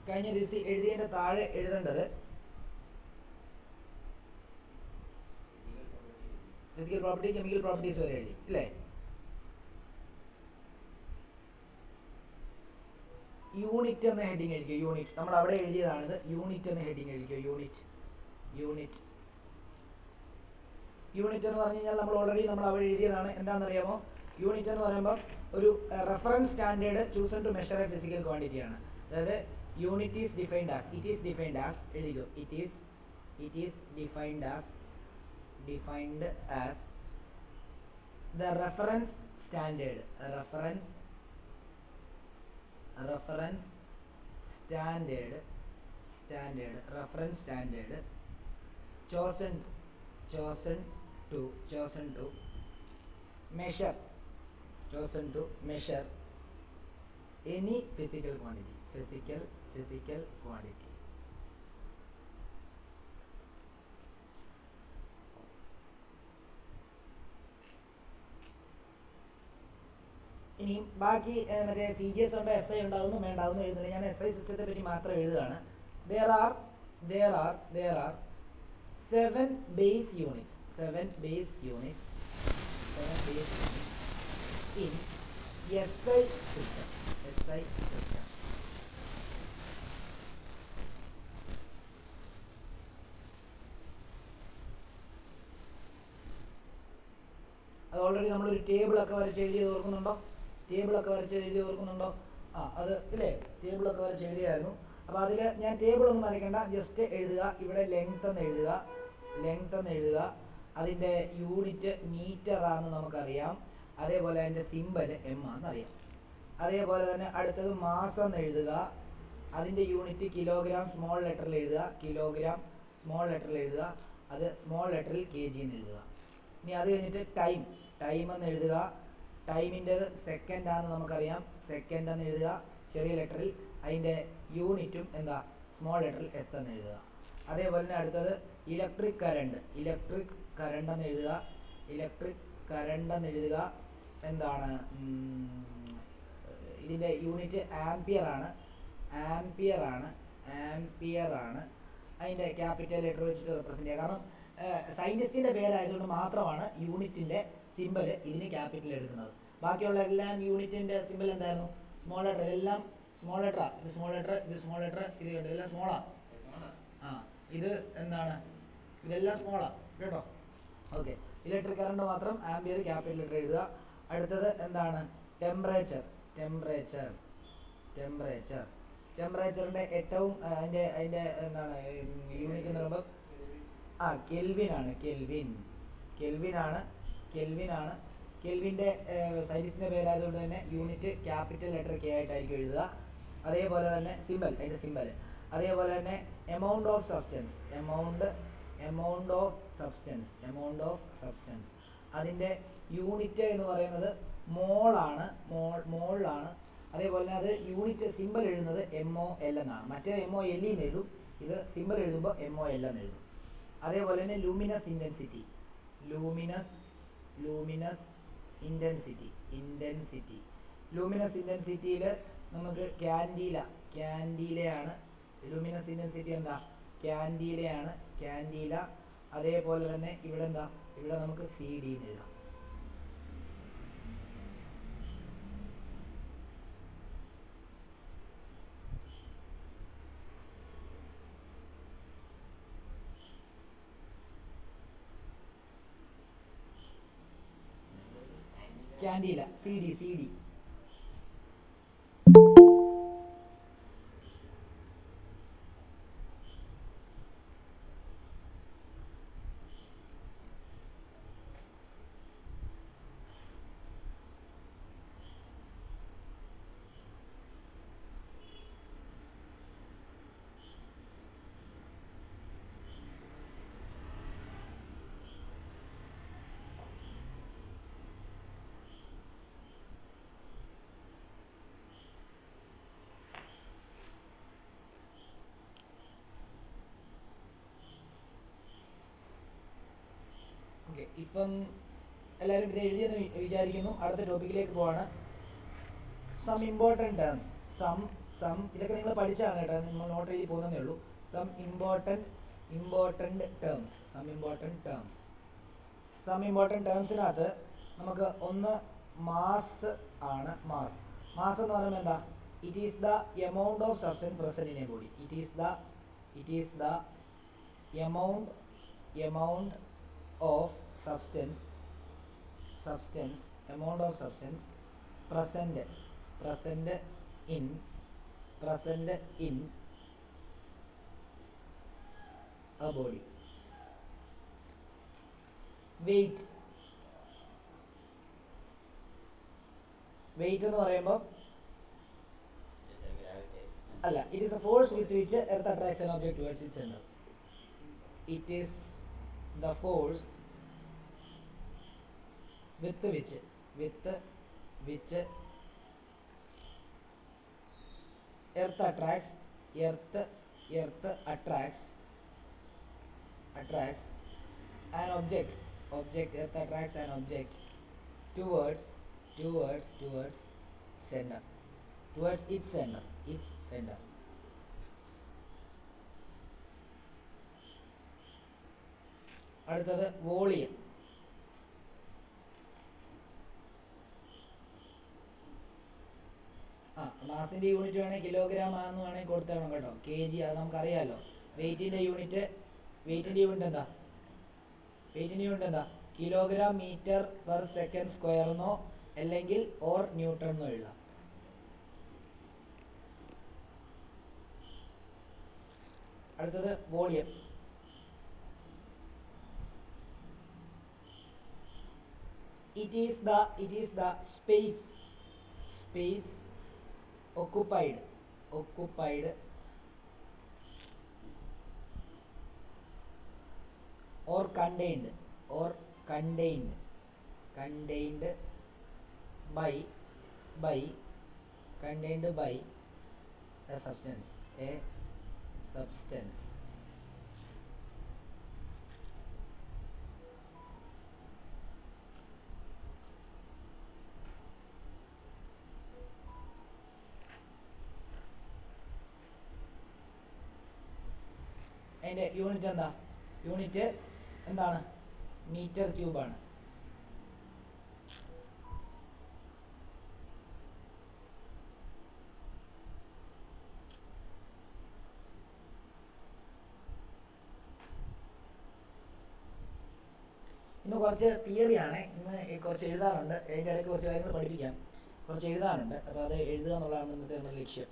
കഴിഞ്ഞ ദിവസം എഴുതിയതിൻ്റെ താഴെ എഴുതേണ്ടത് ഫിസിക്കൽ പ്രോപ്പർട്ടി കെമിക്കൽ പ്രോപ്പർട്ടീസ് വരെ എഴുതി അല്ലേ? യൂണിറ്റ് എന്ന ഹെഡിങ് എഴുതിക്കുക. യൂണിറ്റ് നമ്മൾ അവിടെ എഴുതിയതാണിത്. യൂണിറ്റ് എന്ന ഹെഡിങ് എഴുതിക്കുക. യൂണിറ്റ് യൂണിറ്റ് യൂണിറ്റ് എന്ന് പറഞ്ഞു കഴിഞ്ഞാൽ നമ്മൾ അവിടെ എഴുതിയതാണ്. എന്താണെന്നറിയാമോ? യൂണിറ്റ് എന്ന് പറയുമ്പോൾ ഒരു reference standard chosen to measure a physical quantity ആണ്. അതായത് യൂണിറ്റ് ഈസ് ഡിഫൈൻഡ് ആസ് എഴുതിക്കോ. It is defined as the reference standard chosen to measure any physical quantity. ഇനി ബാക്കി മറ്റേ CGS ഉണ്ട്, SI ഉണ്ടാകുന്നു വേണ്ടാവുന്നു എഴുതുന്നില്ല. ഞാൻ SI സിസ്റ്റത്തെ പറ്റി മാത്രം എഴുതുകയാണ്. there are 7 base units in SI system. അത് ഓൾറെഡി നമ്മളൊരു ടേബിളൊക്കെ വരച്ച് എഴുതി ഓർക്കുന്നുണ്ടോ? അത് ഇല്ലേ? ടേബിളൊക്കെ വരച്ച് എഴുതിയായിരുന്നു. അപ്പോൾ അതിൽ ഞാൻ ടേബിളൊന്നും വരയ്ക്കണ്ട, ജസ്റ്റ് എഴുതുക. ഇവിടെ ലെങ്ത് എന്ന് എഴുതുക. അതിൻ്റെ യൂണിറ്റ് മീറ്റർ ആണെന്ന് നമുക്കറിയാം. അതേപോലെ അതിൻ്റെ സിമ്പൽ M ആണെന്നറിയാം. അതേപോലെ തന്നെ അടുത്തത് മാസം എന്ന് എഴുതുക. അതിൻ്റെ യൂണിറ്റ് കിലോഗ്രാം സ്മോൾ ലെറ്ററിൽ എഴുതുക. അത് സ്മോൾ ലെറ്ററിൽ kg എന്ന് എഴുതുക. ഇനി അത് കഴിഞ്ഞിട്ട് ടൈം എന്ന് എഴുതുക. ടൈമിൻ്റെത് സെക്കൻഡ് ആണെന്ന് നമുക്കറിയാം. സെക്കൻഡ് എന്ന് എഴുതുക ചെറിയ ലെറ്ററിൽ. അതിൻ്റെ യൂണിറ്റും എന്താ? സ്മോൾ ലെറ്ററിൽ S എന്ന് എഴുതുക. അതേപോലെ തന്നെ അടുത്തത് ഇലക്ട്രിക് കറണ്ട് എന്ന് എഴുതുക. എന്താണ്? ഇതിൻ്റെ യൂണിറ്റ് ആംപിയർ ആണ്. അതിൻ്റെ ക്യാപിറ്റൽ ലെറ്റർ വെച്ചിട്ട് റെപ്രസെൻ്റ് ചെയ്യുക. കാരണം സയൻറ്റിസ്റ്റിൻ്റെ പേരായതുകൊണ്ട് മാത്രമാണ് യൂണിറ്റിൻ്റെ സിമ്പിൾ ഇതിന് ക്യാപിറ്റൽ എടുക്കുന്നത്. ബാക്കിയുള്ള എല്ലാം യൂണിറ്റിൻ്റെ സിമ്പിൾ എന്തായിരുന്നു? Small letter. എല്ലാം സ്മോൾ ലെറ്ററാ. ഇത് സ്മോൾ ലെറ്റർ, ഇത് കണ്ടോ? എല്ലാം സ്മോളാ. ഇത് എന്താണ്? ഇതെല്ലാം സ്മോളാ കേട്ടോ. ഓക്കെ. ഇലക്ട്രിക് കറണ്ട് മാത്രം ആംപിയർ ക്യാപിറ്റൽ ലെറ്റർ എഴുതുക. അടുത്തത് എന്താണ്? ടെമ്പറേച്ചറിൻ്റെ ഏറ്റവും അതിൻ്റെ എന്താണ് യൂണിറ്റ് എന്ന് പറയുമ്പോൾ കെൽവിൻ്റെ സയൻസിൻ്റെ പേരായതുകൊണ്ട് തന്നെ യൂണിറ്റ് ക്യാപിറ്റൽ ലെറ്റർ K ആയിട്ടായിരിക്കും എഴുതുക. അതേപോലെ തന്നെ അതിൻ്റെ സിമ്പൽ. അതേപോലെ തന്നെ എമൗണ്ട് ഓഫ് സബ്സ്റ്റൻസ് അതിൻ്റെ യൂണിറ്റ് എന്ന് പറയുന്നത് മോളാണ്. അതേപോലെ തന്നെ അത് യൂണിറ്റ് സിമ്പൽ എഴുതുന്നത് MOL എന്നാണ്. മറ്റേ MOLE എന്ന് എഴുതും. ഇത് സിമ്പൽ എഴുതുമ്പോൾ MOL എന്ന് എഴുതും. അതേപോലെ തന്നെ ലൂമിനസ് ഇൻറ്റൻസിറ്റിയിൽ നമുക്ക് ക്യാൻഡീലയാണ്. ലൂമിനസ് ഇൻറ്റൻസിറ്റി എന്താ? ക്യാൻഡീല. അതേപോലെ തന്നെ ഇവിടെ നമുക്ക് CD എന്ന് എഴുതാം. ക്യാൻഡീല CD. ഇപ്പം എല്ലാവരും ഇത് എഴുതിയെന്ന് വിചാരിക്കുന്നു. അടുത്ത ടോപ്പിക്കിലേക്ക് പോവാണ്. സം ഇമ്പോർട്ടൻറ്റ് സം ഇതൊക്കെ നിങ്ങൾ പഠിച്ചാണ് കേട്ടോ, നിങ്ങൾ നോട്ട് എഴുതി പോകുന്നതേ ഉള്ളൂ. സം ഇമ്പോർട്ടൻറ്റ് ടേംസിനകത്ത് നമുക്ക് ഒന്ന് മാസ് ആണ്. മാസ് എന്ന് പറയുമ്പോൾ എന്താ? It is the amount of substance present in A body. It is the amount of substance present in a body. Weight എന്ന് പറയുമ്പോൾ അല്ല, it is a force with which earth attracts an object towards its center. It is the force with which earth attracts an object earth attracts an object towards center, towards its center. അടുത്തത് volume. മാസിന്റെ unit വേണേൽ kilogram ആണെന്ന് വേണമെങ്കിൽ കൊടുത്തേണം കേട്ടോ. K G അത് നമുക്കറിയാമല്ലോ. വെയിറ്റിന്റെ യൂണിറ്റ് എന്താ? Kilogram metre per second square എന്നോ അല്ലെങ്കിൽ ഓർ ന്യൂട്ടൺ എന്നോ എഴുതാം. അടുത്തത് volume. It is the space occupied or contained by a substance. അതിന്റെ യൂണിറ്റ് എന്താണ്? മീറ്റർ ക്യൂബാണ്. ഇന്ന് കുറച്ച് തിയറിയാണ്, ഇന്ന് കുറച്ച് എഴുതാറുണ്ട്. അതിൻ്റെ ഇടയ്ക്ക് കുറച്ച് കാര്യങ്ങൾ പഠിപ്പിക്കാം. കുറച്ച് എഴുതാനുണ്ട്, അപ്പോൾ അത് എഴുതുക എന്നുള്ളതാണ് ഇന്നത്തെ നമ്മുടെ ലക്ഷ്യം.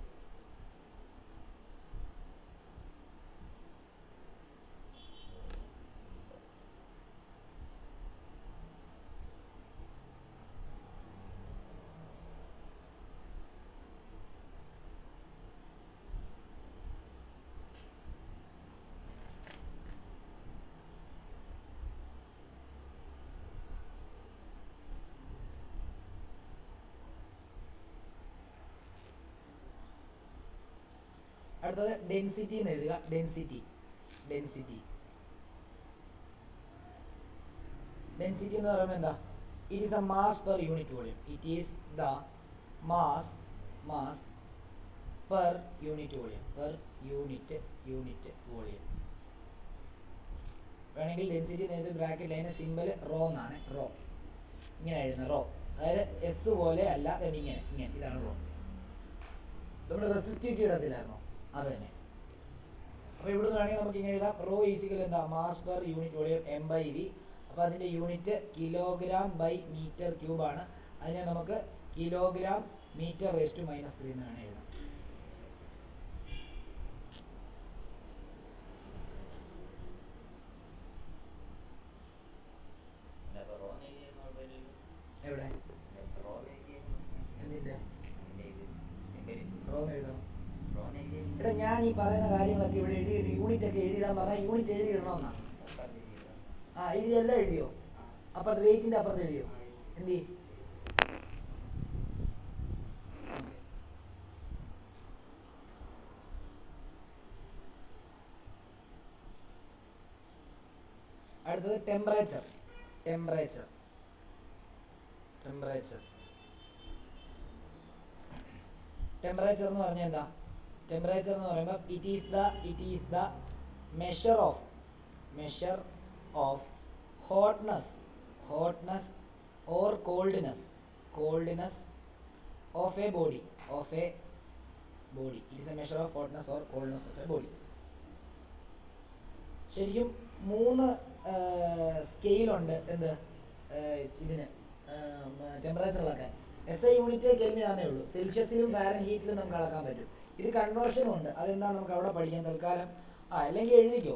അടുത്തത് ഡെൻസിറ്റി എന്ന് എഴുതുക. ഡെൻസിറ്റി എന്ന് പറയുമ്പോൾ എന്താ? It is A mass per unit volume. It is the mass per unit volume. വേണമെങ്കിൽ ഡെൻസിറ്റി നേരത്തെ ബ്രാക്കറ്റ് ലൈന് സിമ്പിൾ റോ എന്നാണ്. റോ ഇങ്ങനെ എഴുതുന്ന റോ, അതായത് എസ് പോലെ അല്ല, ഇങ്ങനെ ഇതാണ് റോ. നമ്മുടെ റെസിസ്റ്റിവിറ്റി ഇടത്തിലായിരുന്നോ? അത് തന്നെ. അപ്പോൾ ഇവിടുന്ന് വേണമെങ്കിൽ നമുക്ക് ഇങ്ങനെ എഴുതാം. റോ ഈസിക്കൽ എന്താ? Mass per unit volume m/v. അപ്പോൾ അതിൻ്റെ യൂണിറ്റ് കിലോഗ്രാം ബൈ മീറ്റർ ക്യൂബാണ്. അതിനെ നമുക്ക് കിലോഗ്രാം മീറ്റർ റേസ് ടു -3 എന്ന് വേണം എഴുതാം. എവിടെ എന്തിൻ്റെ റോ എഴുതണം? എടാ, ഞാൻ ഈ പറയുന്ന കാര്യങ്ങളൊക്കെ ഇവിടെ എഴുതിയിട്ട് യൂണിറ്റ് ഒക്കെ എഴുതിയിടാൻ പറഞ്ഞാൽ യൂണിറ്റ് എഴുതിയിടണമെന്നാ. എല്ലാം എഴുതിയോ? അപ്പുറത്ത് വെയിറ്റിന്റെ അപ്പുറത്ത് എഴുതിയോ? എന്തി അടുത്തത് ടെമ്പറേച്ചർ. ടെമ്പറേച്ചർ എന്ന് പറഞ്ഞാൽ എന്താ? ടെമ്പറേച്ചർ എന്ന് പറയുമ്പോൾ it is the measure of hotness or coldness of A body. It is A measure of hotness or coldness of A body. ശരിക്കും 3 സ്കെയിലുണ്ട് എന്ത് ഇതിന് ടെമ്പറേച്ചർ അളക്കാൻ. SI യൂണിറ്റ് കെൽവിനാണേ ഉള്ളൂ. സെൽഷ്യസിലും ഫാരൻഹീറ്റിലും നമുക്ക് അളക്കാൻ പറ്റും. ഇത് കൺവേർഷനും ഉണ്ട്. അതെന്താ നമുക്ക് അവിടെ പഠിക്കാൻ തൽക്കാലം. അല്ലെങ്കിൽ എഴുതിക്കോ,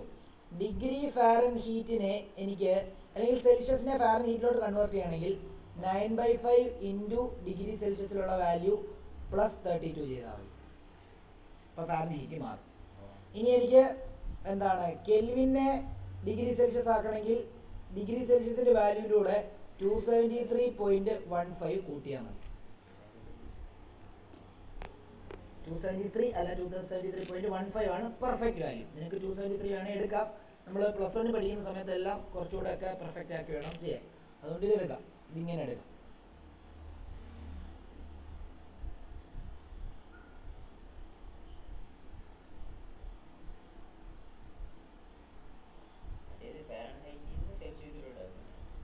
ഡിഗ്രി ഫാരൻഹീറ്റിനെ എനിക്ക് അല്ലെങ്കിൽ സെൽഷ്യസിനെ ഫാരൻഹീറ്റിലോട്ട് കൺവേർട്ട് ചെയ്യുകയാണെങ്കിൽ 9/5 ഇൻറ്റു ഡിഗ്രി സെൽഷ്യസിലുള്ള വാല്യൂ +32 ചെയ്താൽ മതി. അപ്പോൾ ഫാരൻഹീറ്റ് മാറും. ഇനി എനിക്ക് എന്താണ് കെൽവിനെ ഡിഗ്രി സെൽഷ്യസ് ആക്കണമെങ്കിൽ ഡിഗ്രി സെൽഷ്യസിൻ്റെ വാല്യൂയിലൂടെ 273.15 കൂട്ടിയാൽ മതി. 273 അല്ല 273.15 ആണ് പെർഫെക്റ്റ് വാല്യൂ. നിങ്ങൾക്ക് 273 വേണേൽ എടുക്കാം. നമ്മൾ +1 പഠിക്കുന്ന സമയത്തെല്ലാം കുറച്ചുകൂടെ ഒക്കെ പെർഫെക്റ്റ് ആക്കി വേണം ചെയ്യാൻ. അതുകൊണ്ട് ഇത് എടുക്കാം, ഇതിങ്ങനെ എടുക്കാം.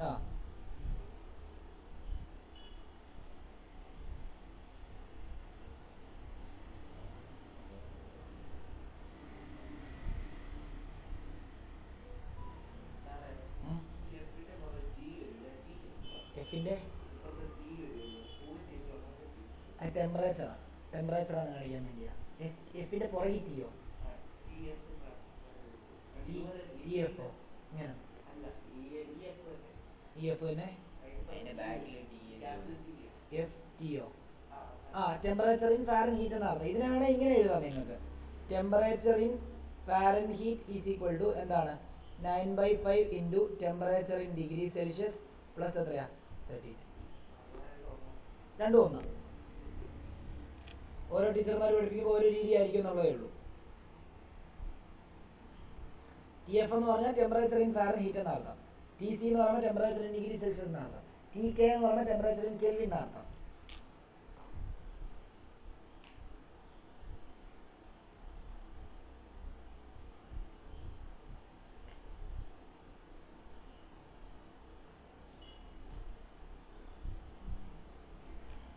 ആ എഫിൻ്റെ ടെമ്പറേച്ചറാണ് കാണിക്കാൻ വേണ്ടിയാണ്. എഫിൻ്റെ പുറകെ ടിയോ TFO ഇങ്ങനെ EF തന്നെ FTO. ടെമ്പറേച്ചർ ഇൻ ഫാരൻഹീറ്റ് എന്ന് പറഞ്ഞത് ഇതിനാണ് ഇങ്ങനെ എഴുതാം നിങ്ങൾക്ക്. Temperature in Fahrenheit is equal to എന്താണ് 9/5 into temperature in degree Celsius plus എത്രയാ 30. രണ്ടും ഒന്നാണ്. ഓരോ ടീച്ചർമാർ പഠിപ്പിക്കുമ്പോൾ ഓരോ രീതി ആയിരിക്കും എന്നുള്ളതേ ഉള്ളൂ. TF എന്ന് പറഞ്ഞാൽ ടെമ്പറേച്ചർ ഇൻ ഫാരൻഹീറ്റ് എന്നർത്ഥം. TC എന്ന് പറയുമ്പോൾ ടെമ്പറേച്ചർ ഇൻ ഡിഗ്രി സെൽഷ്യസ് എന്നർത്ഥം. TK എന്ന് പറയുമ്പോൾ ടെമ്പറേച്ചർ ഇൻ കെൽവിൻ എന്നർത്ഥം.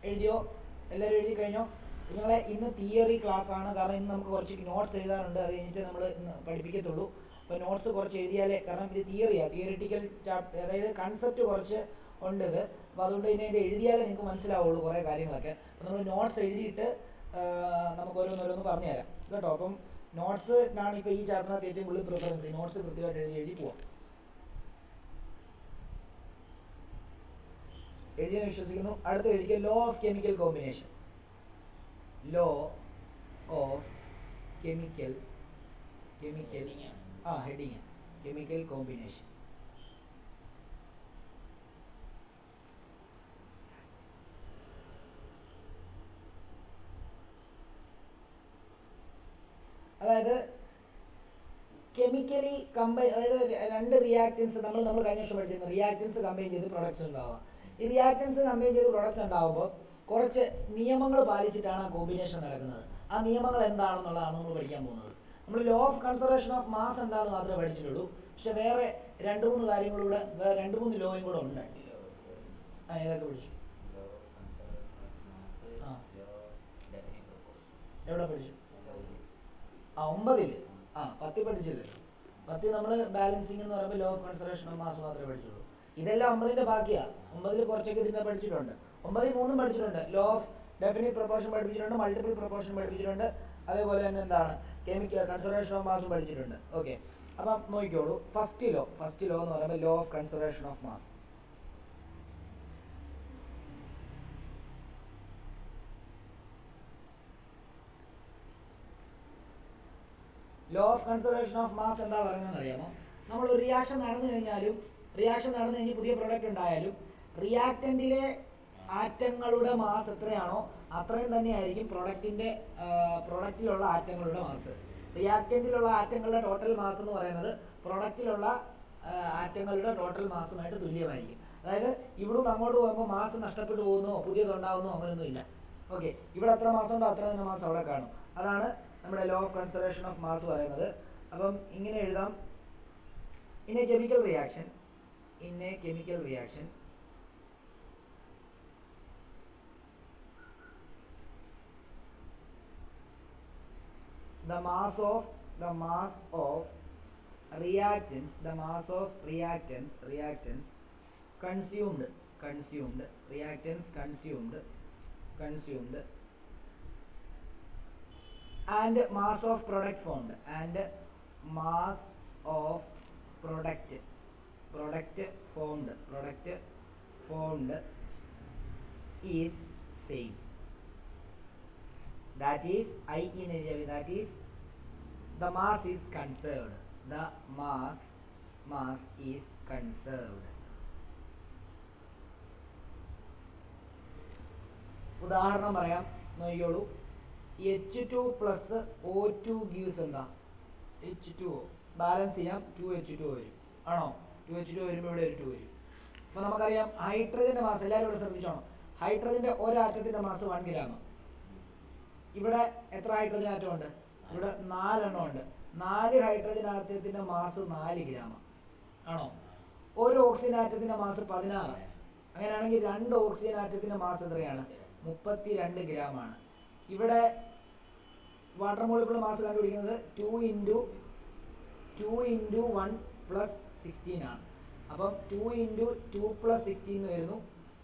എഴുതിയോ? എല്ലാവരും എഴുതി കഴിഞ്ഞോ? നിങ്ങളെ ഇന്ന് തിയറി ക്ലാസ് ആണ്. കാരണം ഇന്ന് നമുക്ക് കുറച്ച് നോട്ട്സ് എഴുതാനുണ്ട്. അത് കഴിഞ്ഞിട്ട് നമ്മൾ ഇന്ന് പഠിപ്പിക്കത്തുള്ളൂ. അപ്പോൾ നോട്ട്സ് കുറച്ച് എഴുതിയാലേ, കാരണം ഇത് തിയറിയാണ്, തിയറിറ്റിക്കൽ ചാപ്റ്റർ, അതായത് കൺസെപ്റ്റ് കുറച്ച് ഉണ്ട് ഇത്. അപ്പോൾ അതുകൊണ്ട് തന്നെ ഇത് എഴുതിയാലേ നിങ്ങൾക്ക് മനസ്സിലാവുള്ളൂ കുറേ കാര്യങ്ങളൊക്കെ. അപ്പോൾ നമ്മൾ നോട്ട്സ് എഴുതിയിട്ട് നമുക്ക് ഓരോന്നോരോന്ന് പറഞ്ഞു തരാം കേട്ടോ. അപ്പം നോട്ട്സിനാണ് ഇപ്പോൾ ഈ ചാപ്റ്ററിനകത്ത് ഏറ്റവും കൂടുതൽ പ്രിഫറൻസ്. നോട്ട്സ് കൃത്യമായിട്ട് എഴുതി പോവാം. എഴുതിയെന്ന് വിശ്വസിക്കുന്നു. അടുത്ത എഴുതിക്കുക law of chemical combination. Law of chemical heading chemical combination. അതായത് കെമിക്കലി അതായത് രണ്ട് റിയാക്റ്റൻസ് നമ്മൾ കഴിഞ്ഞ വർഷം പഠിച്ചിരുന്നു. റിയാക്റ്റൻസ് കമ്പൈൻ ചെയ്ത് പ്രൊഡക്ട്സ് ഉണ്ടാവുക. ഈ റിയാക്റ്റൻസ് കമ്പൈൻ ചെയ്ത് പ്രൊഡക്ട്സ് ഉണ്ടാകുമ്പോൾ കുറച്ച് നിയമങ്ങൾ പാലിച്ചിട്ടാണ് ആ കോമ്പിനേഷൻ നടക്കുന്നത്. ആ നിയമങ്ങൾ എന്താണെന്നുള്ളതാണ് നമ്മൾ പഠിക്കാൻ പോകുന്നത്. നമ്മൾ law of conservation of mass എന്താണെന്ന് മാത്രമേ പഠിച്ചിട്ടുള്ളൂ. പക്ഷെ വേറെ 2-3 കാര്യങ്ങളൂടെ, 2-3 ലോയും കൂടെ ഉണ്ട്. ഏതൊക്കെ പഠിച്ചു? എവിടെ പഠിച്ചു? 9-ൽ 10 പഠിച്ചില്ലേ? 10 നമ്മൾ ബാലൻസിങ് എന്ന് പറയുമ്പോൾ law of conservation of mass മാത്രമേ പഠിച്ചുള്ളൂ. ഇതെല്ലാം 9-ന്റെ ബാക്കിയാണ്. 9-ൽ കുറച്ചൊക്കെ ഇതിനെ പഠിച്ചിട്ടുണ്ട്. 9-ൽ 3 പഠിച്ചിട്ടുണ്ട്. ലോ ഓഫ് ഡെഫിനിറ്റ് പ്രൊപ്പോർഷൻ പഠിപ്പിച്ചിട്ടുണ്ട്, മൾട്ടിപ്പിൾ പ്രൊപ്പോർഷൻ പഠിപ്പിച്ചിട്ടുണ്ട്, അതേപോലെ തന്നെ എന്താണ് കെമിക്കൽ കൺസർവേഷൻ ഓഫ് മാസും പഠിച്ചിട്ടുണ്ട്. ഓക്കെ, അപ്പം നോക്കിക്കോളൂ. ഫസ്റ്റ് ലോ എന്ന് പറയുമ്പോൾ law of conservation of mass. Law of conservation of mass എന്താ പറയുന്നതെന്ന് അറിയാമോ? നമ്മൾ ഒരു റിയാക്ഷൻ നടന്നു കഴിഞ്ഞ് പുതിയ പ്രൊഡക്റ്റ് ഉണ്ടായാലും റിയാക്റ്റന്റിലെ ആറ്റങ്ങളുടെ മാസ് എത്രയാണോ അത്രയും തന്നെയായിരിക്കും പ്രൊഡക്റ്റിലുള്ള ആറ്റങ്ങളുടെ മാസ്. റിയാക്റ്റന്റിലുള്ള ആറ്റങ്ങളുടെ ടോട്ടൽ മാസ് എന്ന് പറയുന്നത് പ്രൊഡക്റ്റിലുള്ള ആറ്റങ്ങളുടെ ടോട്ടൽ മാസുമായിട്ട് തുല്യമായിരിക്കും. അതായത് ഇവിടുന്ന് അങ്ങോട്ട് പോകുമ്പോൾ മാസ് നഷ്ടപ്പെട്ടു പോകുന്നോ പുതിയതുണ്ടാകുന്നോ അങ്ങനെയൊന്നുമില്ല. ഓക്കെ, ഇവിടെ എത്ര മാസം ഉണ്ടോ അത്ര തന്നെ മാസം അവിടെ കാണും. അതാണ് നമ്മുടെ law of conservation of mass പറയുന്നത്. അപ്പം ഇങ്ങനെ എഴുതാം, in A chemical reaction the mass of reactants consumed and mass of product formed is same. That is I in a, that is the mass is conserved. The mass is conserved. ഉദാഹരണം പറയാം, നോക്കിയോളൂ. H2 plus O2 gives എന്താ? H2O. Balance ചെയ്യാം, 2H2O വരും. ആണോ? 2H2O വരുമ്പോൾ ഇവിടെ ഒരു 2 വരും. അപ്പോൾ നമുക്കറിയാം ഹൈഡ്രജന്റെ മാസ്, എല്ലാവരും ഇവിടെ ശ്രദ്ധിച്ചോണം, ഹൈഡ്രജന്റെ ഒരാറ്റത്തിന്റെ മാസ് 1 ഗ്രാം. ഇവിടെ എത്ര ഹൈഡ്രജൻ ആറ്റം ഉണ്ട്? ഇവിടെ 4 എണ്ണം ഉണ്ട്. 4 ഹൈഡ്രജൻ ആറ്റത്തിന്റെ മാസ് 4 ഗ്രാം ആണോ? ഒരു ഓക്സിജൻ ആറ്റത്തിന്റെ മാസ് 16. അങ്ങനെയാണെങ്കിൽ 2 ഓക്സിജൻ ആറ്റത്തിന്റെ മാസ് എത്രയാണ്? 32 ഗ്രാം ആണ്. ഇവിടെ വാട്ടർ മോളിക്യൂൾ മാസ് കണ്ടുപിടിക്കുന്നത് 2 ഇൻറ്റു 1 പ്ലസ് 16 ആണ്. അപ്പം 2 ഇൻറ്റു 2 പ്ലസ് 16 വരുന്നു.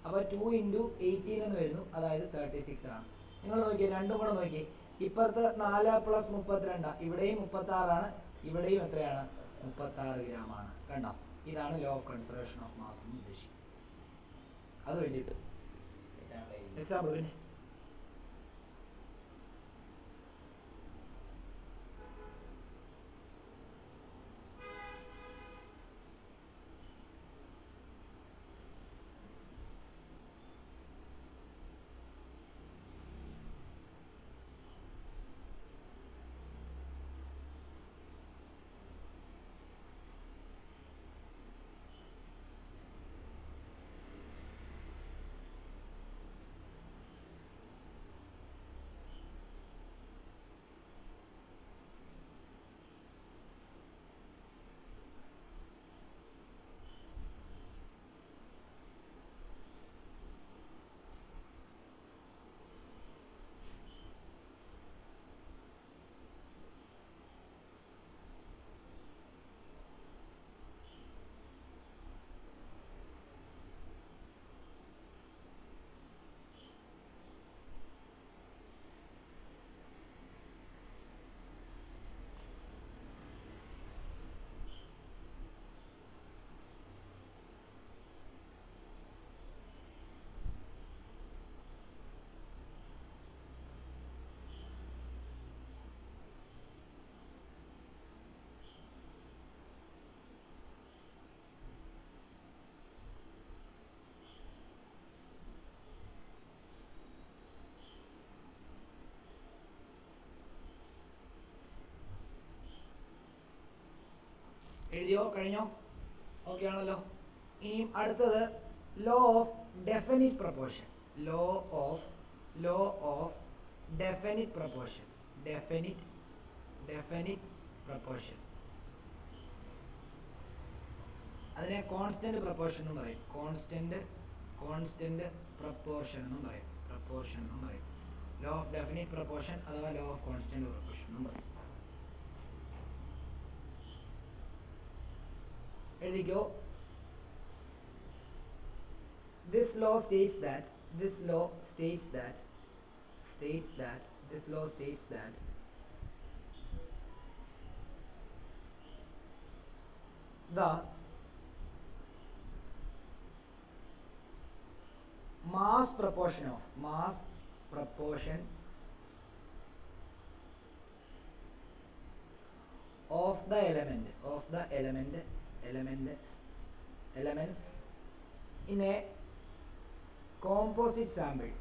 അപ്പോൾ 2 ഇൻറ്റു 18 എന്ന് വരുന്നു, അതായത് 36 ആണ്. നിങ്ങൾ നോക്കിയേ, രണ്ടും കൂടെ നോക്കിയേ, ഇപ്പുറത്ത് 4 പ്ലസ് 32, ഇവിടെയും 36 ആണ്, ഇവിടെയും എത്രയാണ്? 36 ഗ്രാം ആണ്. കണ്ടോ? ഇതാണ് law of conservation of mass എന്ന് ഉദ്ദേശിക്കുന്നത്. അത് വേണ്ടിയിട്ട് എക്സാമ്പിൾ പിന്നെ എഴുതിയോ? കഴിഞ്ഞോ? ഓക്കെ ആണല്ലോ. ഇനിയും അടുത്തത് law of definite proportion. Law of definite proportion. Definite proportion. അതിനെ കോൺസ്റ്റന്റ് പ്രൊപ്പോർഷൻ എന്നും പറയും. കോൺസ്റ്റന്റ് പ്രൊപ്പോർഷൻ എന്നും പറയും. ലോ ഓഫ് ഡെഫിനിറ്റ് പ്രൊപ്പോർഷൻ അഥവാ ലോ ഓഫ് കോൺസ്റ്റന്റ് പ്രൊപ്പോർഷൻ എന്നും പറയും. എഴുതിക്കോ. This law states that the mass proportion of the elements in a composite sample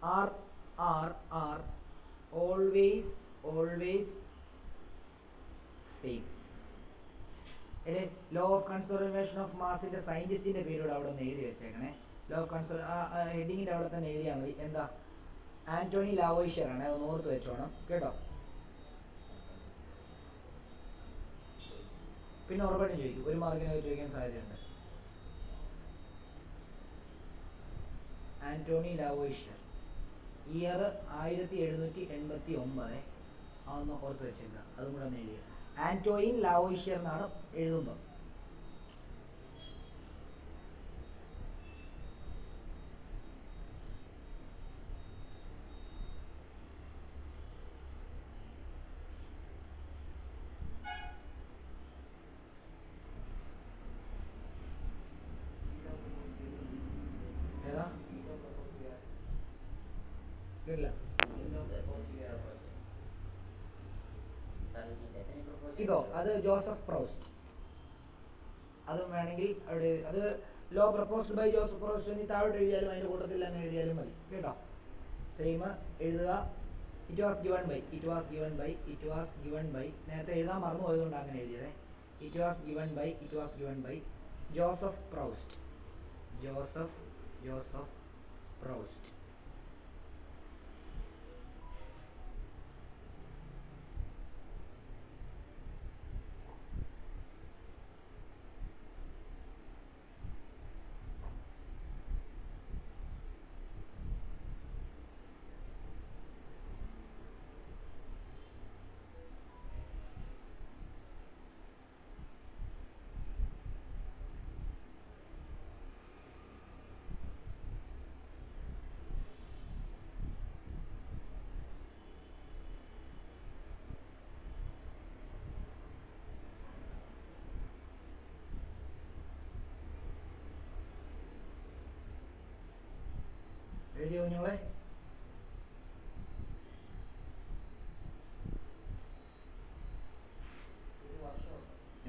are always same. എടേ ലോ ഓഫ് കൺസർവേഷൻ ഓഫ് മാസിന്റെ സയന്റിസ്റ്റിന്റെ പേരോട് അവിടെ ഒന്ന് എഴുതി വെച്ചേക്കണേ. ലോ ഓഫ് കൺസർ ഹെഡിങ്ങിന്റെ അവിടെ തന്നെ എഴുതിയാൽ മതി. എന്താ? ആന്റോണി ലാവോയിഷ്യർ ആണ്. അതൊന്ന് ഓർത്ത് വെച്ചോണം കേട്ടോ. പിന്നെ ഉറപ്പായിട്ടും ചോദിക്കും, ഒരു മാർക്കിനൊക്കെ ചോദിക്കാൻ സാധ്യതയുണ്ട്. ആന്റോണി ലാവോയിഷ്യർ, ഇയർ 1789. അതൊന്ന് ഓർത്ത് വെച്ചേക്കുക, അതും കൂടെ ഒന്ന് എഴുതുക. ആന്റോയിൻ ലാവോയിഷ്യർ എന്നാണ് എഴുതുമ്പോൾ. ഏതാ? ഇല്ല, ഇതോ അത് ജോസഫ് പ്രൗസ്റ്റ്. അതും വേണമെങ്കിൽ അവിടെ അത് law proposed by Joseph Proust എന്ന് താഴോട്ട് എഴുതിയാലും അതിൻ്റെ കൂട്ടത്തിൽ തന്നെ എഴുതിയാലും മതി കേട്ടോ. സെയിം എഴുതുക. It was given by, it was given by, it was given by. നേരത്തെ എഴുതാൻ മറന്നു പോയതുകൊണ്ട് അങ്ങനെ എഴുതിയതേ. It was given by, it was given by Joseph Proust. Joseph Proust. എഴുതിയോ കുഞ്ഞോളെ?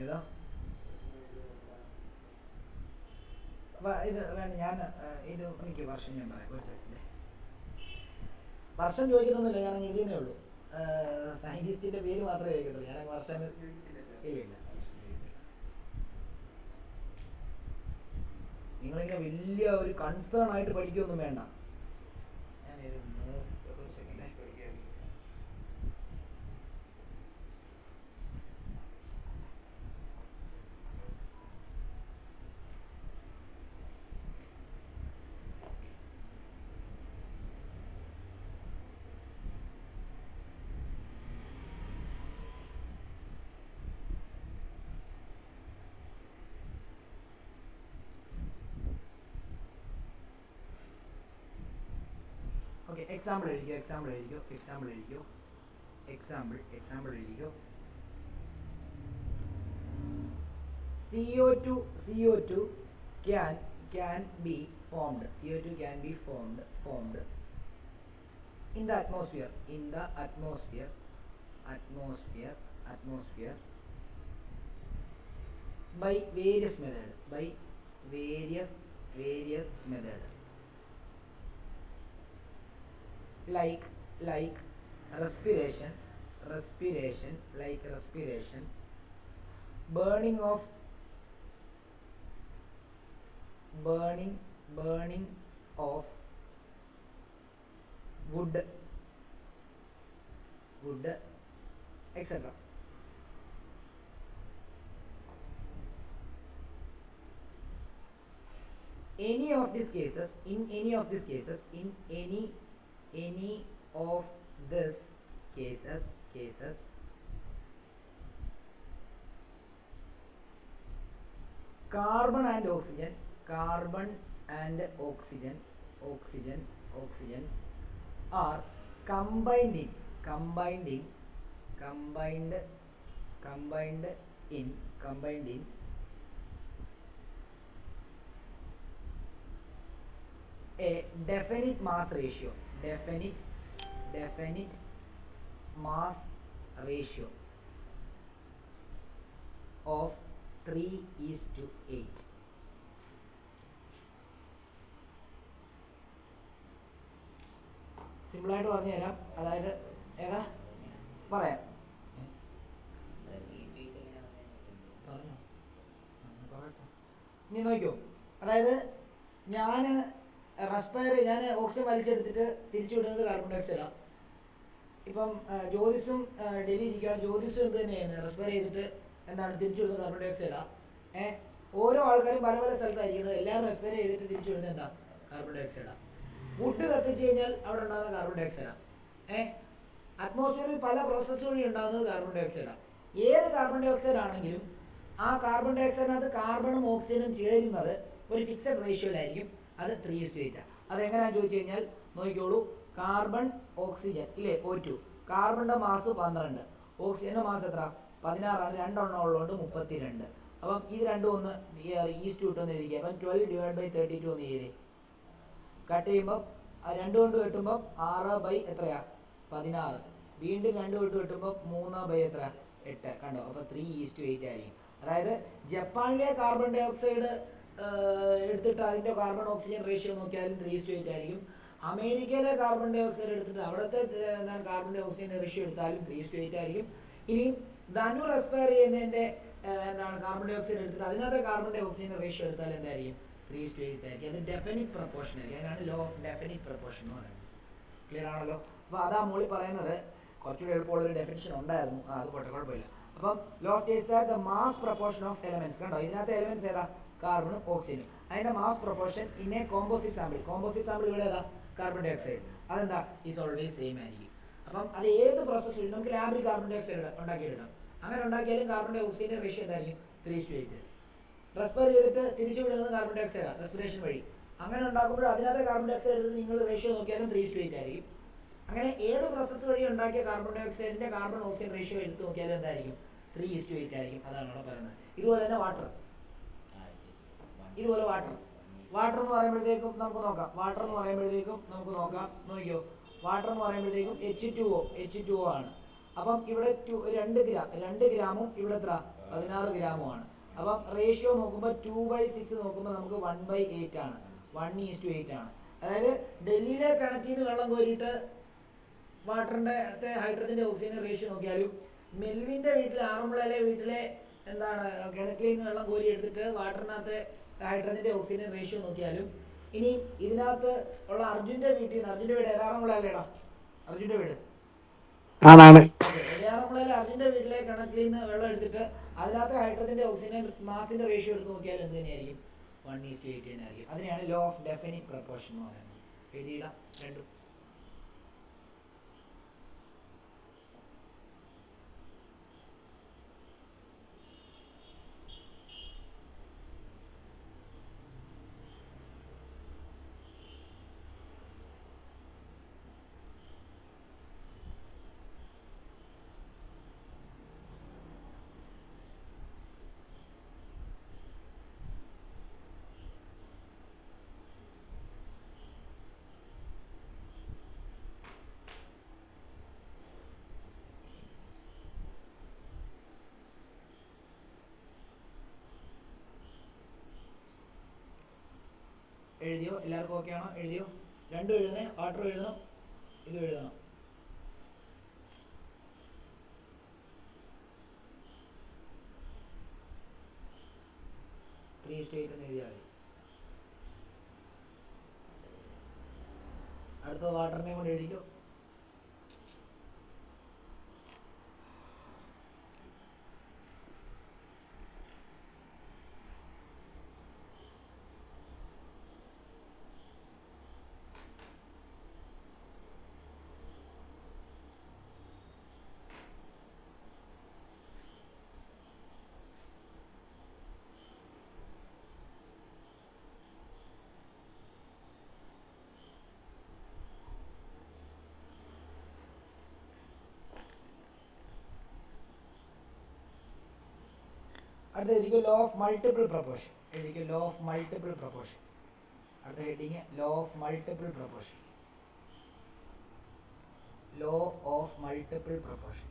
ഏതാ? ഇത് വേണ്ട, ഞാൻ ഇത് എനിക്ക് വർഷം ഞാൻ പറയാം. ഒരു സെക്കൻഡ്. വർഷം ചോദിക്കുന്നൊന്നുമില്ല, ഞാൻ എഴുതിയേ ഉള്ളൂ. സയന്റിസ്റ്റിന്റെ പേര് മാത്രമേ ചോദിക്കത്തുള്ളൂ. ഞാൻ വർഷം ഇല്ല. നിങ്ങളിങ്ങനെ വലിയ ഒരു കൺസേൺ ആയിട്ട് പഠിക്കുകയൊന്നും വേണ്ട. ഓക്കെ, എക്സാമ്പിൾ എഴുതിക്കോ. എക്സാമ്പിൾ എഴുതിക്കോ. CO2 can be formed. CO2 can be formed in the atmosphere by various methods like respiration, burning of wood, etc. In any of these cases, carbon and oxygen are combined in a definite mass ratio of 3:8. സിമ്പിളായിട്ട് പറഞ്ഞു തരാം. അതായത് ഏതാ പറയാം, പറഞ്ഞു ഇനി നോക്കൂ, അതായത് ഞാൻ ഓക്സിജൻ വലിച്ചെടുത്തിട്ട് തിരിച്ചു വിടുന്നത് കാർബൺ ഡൈ ഓക്സൈഡാണ്. ഇപ്പം ജ്യോതിസും ഡൽഹി ഇരിക്കുകയാണ്, ജ്യോതിസും എന്ത് തന്നെയാണ് റെസ്പയർ ചെയ്തിട്ട് എന്താണ് തിരിച്ചു വിടുന്നത് കാർബൺ ഡൈ ഓക്സൈഡാണ്. ഓരോ ആൾക്കാരും പല പല സ്ഥലത്തായിരിക്കുന്നത്, എല്ലാവരും റെസ്പയർ ചെയ്തിട്ട് തിരിച്ചു വിടുന്നത് എന്താ കാർബൺ ഡൈ ഓക്സൈഡാണ്. വുഡ് കത്തിച്ച് കഴിഞ്ഞാൽ അവിടെ ഉണ്ടാകുന്ന കാർബൺ ഡൈ ഓക്സൈഡാണ്. അറ്റ്മോസ്ഫിയറിൽ പല പ്രോസസ്സ് വഴി ഉണ്ടാകുന്നത് കാർബൺ ഡൈ ഓക്സൈഡാണ്. ഏത് കാർബൺ ഡൈ ഓക്സൈഡ് ആണെങ്കിലും ആ കാർബൺ ഡൈ ഓക്സൈഡിനകത്ത് കാർബണും ഓക്സിജനും ചേരുന്നത് ഒരു ഫിക്സഡ് റേഷ്യോയിലായിരിക്കും. അത് 3:8. അതെങ്ങനെയാണെന്ന് ചോദിച്ചു കഴിഞ്ഞാൽ നോക്കിക്കോളൂ, കാർബൺ ഓക്സിജൻ ഇല്ലേ O2, കാർബണിൻ്റെ മാസ് 12, ഓക്സിജൻ്റെ മാസ് എത്ര 16ആണ്, രണ്ടെണ്ണം ഉള്ളതുകൊണ്ട് 32. അപ്പം ഇത് രണ്ടും ഒന്ന് ഈസ്റ്റ് കിട്ടുമെന്ന് എഴുതിക്കുക. അപ്പം 12/32 ഒന്ന് എഴുതി കട്ട് ചെയ്യുമ്പോൾ 2 കൊണ്ട് വെട്ടുമ്പോൾ 6 എത്രയാ 16, വീണ്ടും 2 കൊണ്ട് വെട്ടുമ്പോൾ 3 എത്ര 8. കണ്ടോ? അപ്പോൾ 3:8 ആയിരിക്കും. അതായത് ജപ്പാനിലെ കാർബൺ ഡൈ ഓക്സൈഡ് എടുത്തിട്ട് അതിൻ്റെ കാർബൺ ഓക്സിജൻ റേഷ്യോ നോക്കിയാലും 3:8 ആയിരിക്കും. അമേരിക്കയിലെ കാർബൺ ഡൈ ഓക്സൈഡ് എടുത്തിട്ട് അവിടുത്തെ എന്താണ് കാർബൺ ഡൈ ഓക്സിജൻ റേഷ്യോ എടുത്താലും 3:8 ആയിരിക്കും. ഇനി ധനു റെസ്പയർ ചെയ്യുന്നതിൻ്റെ എന്താണ് കാർബൺ ഡൈ ഓക്സൈഡ് എടുത്തിട്ട് അതിനകത്ത് കാർബൺ ഡൈ ഓക്സിജൻ റേഷ്യോ എടുത്താൽ എന്തായിരിക്കും 3:8 ആയിരിക്കും. അത് ഡെഫിനിറ്റ് പ്രൊപ്പോർഷൻ ആയിരിക്കും. അതിനാണ് ലോ ഓഫ് ഡെഫിനിറ്റ് പ്രൊപ്പോർഷൻ എന്ന് പറയുന്നത്. ക്ലിയർ ആണല്ലോ? അപ്പോൾ അതാ മോളി പറയുന്നത്. കുറച്ചുകൂടി എളുപ്പമുള്ളൊരു ഡെഫിനിഷൻ ഉണ്ടായിരുന്നു, അത് പോട്ടെ, കുഴപ്പമില്ല. അപ്പം law States that the mass proportion of elements, കണ്ടോ ഇതിനകത്ത് എലമെന്റ്സ് ഏതാ കാർബണും ഓക്സിജനും, അതിന്റെ mass proportion in A composite sample ഇവിടെ ഏതാ കാർബൺ ഡൈ ഓക്സൈഡ്, അതെന്താ ഈസ് ഓൾവേസ് സെയിം ആയിരിക്കും. അപ്പം അത് ഏത് പ്രോസസ് നമുക്ക് ലാബിൽ കാർബൺ ഡൈ ഓക്സൈഡ് ഉണ്ടാക്കിയെടുക്കാം. അങ്ങനെ ഉണ്ടാക്കിയാലും കാർബൺ ഡൈ ഓക്സൈഡിന്റെ റേഷ്യോ എന്തായിരിക്കും 3:8. റെസ്പയർ ചെയ്തിട്ട് തിരിച്ചു വിടുന്നത് കാർബൺ ഡൈ ഓക്സൈഡാണ് റെസ്പിറേഷൻ വഴി. അങ്ങനെ ഉണ്ടാക്കുമ്പോൾ അതിനകത്ത് കാർബൺ ഡൈ ഓക്സൈഡ് എടുത്ത് നിങ്ങൾ റേഷ്യോ നോക്കിയാലും 3:8 ആയിരിക്കും. അങ്ങനെ ഏത് പ്രോസസ്സ് വഴി ഉണ്ടാക്കിയ കാർബൺ ഡൈ ഓക്സൈഡിന്റെ കാർബൺ ഓക്സിജൻ റേഷ്യോ എടുത്ത് നോക്കിയാലും എന്തായിരിക്കും 3:8 ആയിരിക്കും. അതാണ് അവിടെ പറയുന്നത്. ഇതുപോലെ തന്നെ വാട്ടർ എന്ന് പറയുമ്പോഴത്തേക്കും നമുക്ക് നോക്കാം. നോക്കിയോ, വാട്ടർ എന്ന് പറയുമ്പോഴത്തേക്കും H2O ആണ്. അപ്പം ഇവിടെ 2 ഗ്രാമും ഇവിടെ എത്ര 16 ഗ്രാമുമാണ്. അപ്പം റേഷ്യോ നോക്കുമ്പോൾ 2/6 നോക്കുമ്പോൾ നമുക്ക് 1/8 ആണ്, 1:8 ആണ്. അതായത് ഡൽഹിയിലെ കിണറ്റിൽ നിന്ന് വെള്ളം കോരിയിട്ട് വാട്ടറിൻ്റെ ഹൈഡ്രജൻ്റെ ഓക്സിജൻ റേഷ്യോ നോക്കിയാലും മെൽവിൻ്റെ വീട്ടിലെ ആറന്മുളയിലെ വീട്ടിലെ എന്താണ് കിണറ്റിൽ നിന്ന് വെള്ളം കോരി എടുത്തിട്ട് വാട്ടറിനകത്ത് ഹൈഡ്രജൻ്റെ ഓക്സിജൻ റേഷ്യോ നോക്കിയാലും, ഇനി ഇതിനകത്ത് ഉള്ള അർജുൻ്റെ വീട്ടിൽ നിന്ന്, അർജുൻ്റെ വീട് ഏറാറന്മുളയിലേടാ അർജുൻ്റെ വീട് ഏറാറന്മുളയിലെ അർജുൻ്റെ വീട്ടിലെ കിണറ്റിൽ നിന്ന് വെള്ളം എടുത്തിട്ട് അതിനകത്ത് ഹൈഡ്രജൻ്റെ ഓക്സിജൻ മാസിൻ്റെ റേഷ്യോ എടുത്ത് നോക്കിയാൽ എന്ത് തന്നെയായിരിക്കും 1:8 തന്നെ ആയിരിക്കും. അതിനെയാണ് ലോ ഓഫ് ഡെഫിനിറ്റ് പ്രൊപ്പോർഷൻ എന്ന് പറയുന്നത്. എഴുതിയിടാം രണ്ടും. എഴുതിയോ? എല്ലാവർക്കും ഓക്കെ ആണോ? എഴുതിയോ? രണ്ടും എഴുതണേ, വാട്ടർ എഴുതണം, ഇത് എഴുതണം. എഴുതിയാൽ മതി. അടുത്ത വാട്ടറിനെ കൊണ്ട് എഴുതിക്കോ. അടുത്ത എഴുതിക്കോ law of multiple proportion. Law of multiple proportion. അടുത്ത heading law of multiple proportion. Law of multiple proportion.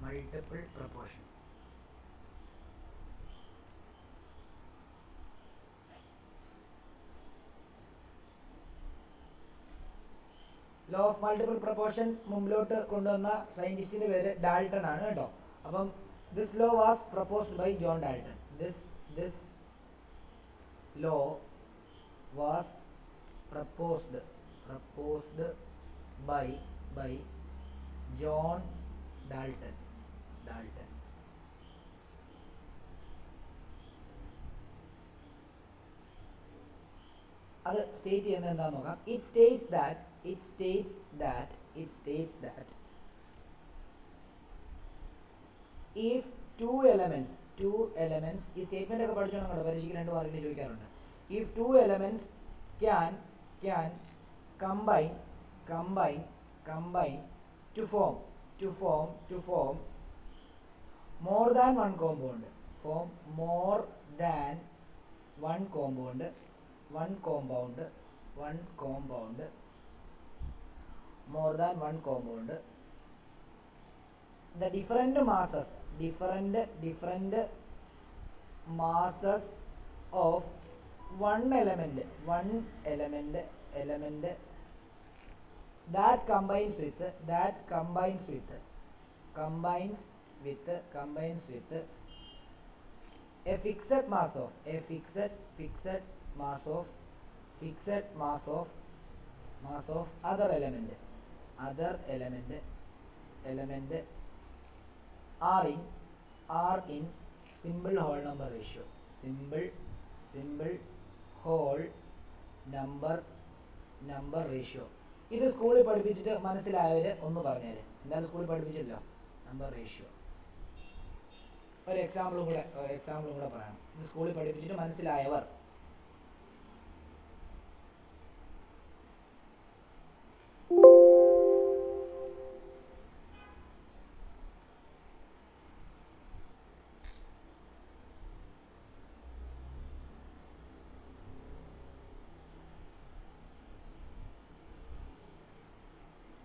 Multiple proportion. Law of multiple proportion മുമ്പിലോട്ട് കൊണ്ടുവന്ന സയന്റിസ്റ്റിന്റെ പേര് ഡാൾട്ടൺ ആണ് കേട്ടോ. അപ്പം this law was proposed by John Dalton. This this law was proposed by John Dalton. അത് state ചെയ്യുന്നത് എന്താണെന്ന് നോക്കാം. It states that if two elements ഈ സ്റ്റേറ്റ്മെന്റ് ഒക്കെ പഠിച്ചോണം കേട്ടോ, പരീക്ഷയ്ക്ക് 2 മാർക്കിന് ചോദിക്കാറുണ്ട്. If two elements can combine to form more than one compound, the different masses of one element that combines with a fixed mass of other element are in simple whole number ratio. ഇത് സ്കൂളിൽ പഠിപ്പിച്ചിട്ട് മനസ്സിലായവര് ഒന്ന് പറഞ്ഞേരെ. എന്തായാലും സ്കൂളിൽ പഠിപ്പിച്ചില്ലോ number ratio. ഒരു എക്സാമ്പിളും കൂടെ പറയണം. ഇത് സ്കൂളിൽ പഠിപ്പിച്ചിട്ട് മനസ്സിലായവർ.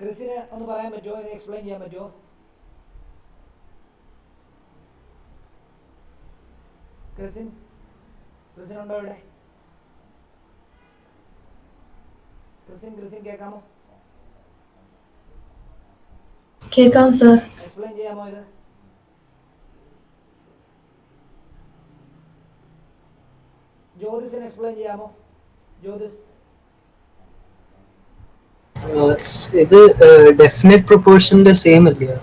ക്രിസിന് ഒന്ന് പറയാൻ പറ്റുമോ? ഇത് എക്സ്പ്ലെയിൻ ചെയ്യാൻ പറ്റുമോ? ക്രിസിൻ ഉണ്ടോ ഇവിടെ? ക്രിസിൻ കേൾക്കാമോ? കേൾക്കാം സർ. എക്സ്പ്ലെയിൻ ചെയ്യാമോ ഇത്? ജ്യോതിസിന് എക്സ്പ്ലെയിൻ ചെയ്യാമോ? ജ്യോതിസ് ഇത് ഡെഫിനറ്റ് പ്രൊപ്പോർഷന്റെ സെയിം അല്ലയോ?